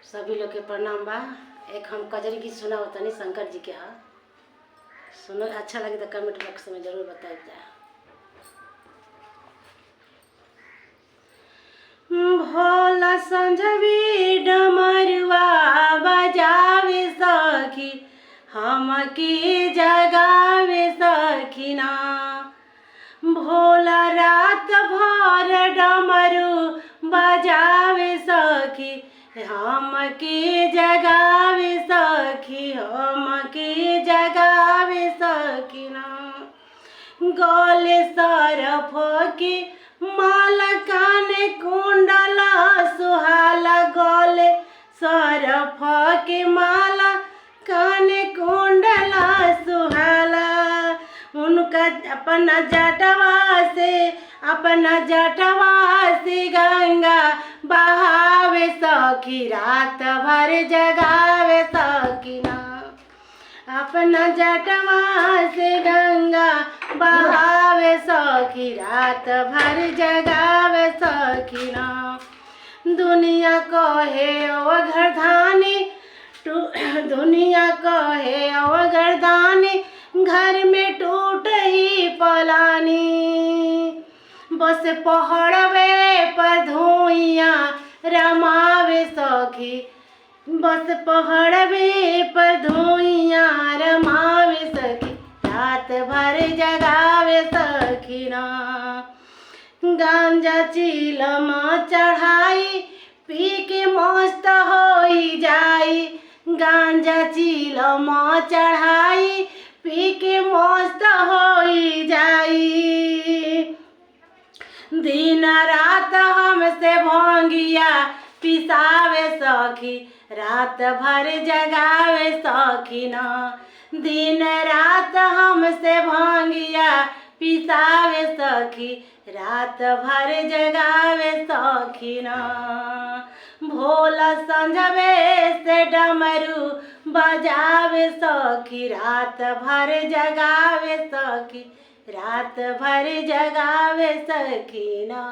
सभी लोग के प्रणाम बा। एक हम कजरी गीत सुना तनी शंकर जी के हा। सुनो, अच्छा लगे तो कमेंट बॉक्स में जरूर बताइए जा। भोला संझवी डमरुआ बजावे सखी, हमके जगावे सखीना। भोला रात भर डमरू बजावे सखी, हमके जगावे सखी, हमके जगावे सखीना। गले सरफ के माला काने कुंडला सुहाला, गले सरफ के माला काने कुंडला सुहाला। उनका अपना जटवा से गंगा बहावे सखी, रात भर जगावे सखीना। अपना जटवा से गंगा बहावे सखी, रात भर जगावे सखीना। दुनिया कहे अवघरदानी, दुनिया कहे अवघरदानी, घर में टूट ही पलानी। बस पहाड़वे पर धुइया रमावे सखी, बस पहाड़वे पर धुइया रमावे सखी, रात भर जगावे सखीना। गांजा चिलम चढ़ाई पी के मस्त होई जाई, गांजा चिलम चढ़ाई पी के मस्त होई जाई। दिन रात हमसे भंगिया पिसावे सखी, रात भर जगावे सखीना। दिन रात हमसे भंगिया पिसावे सखी, रात भर जगावे सखीना। भोला संझवे से डमरू बजावे सखी, रात भर जगावे सखी, रात भर जगावे सखीना।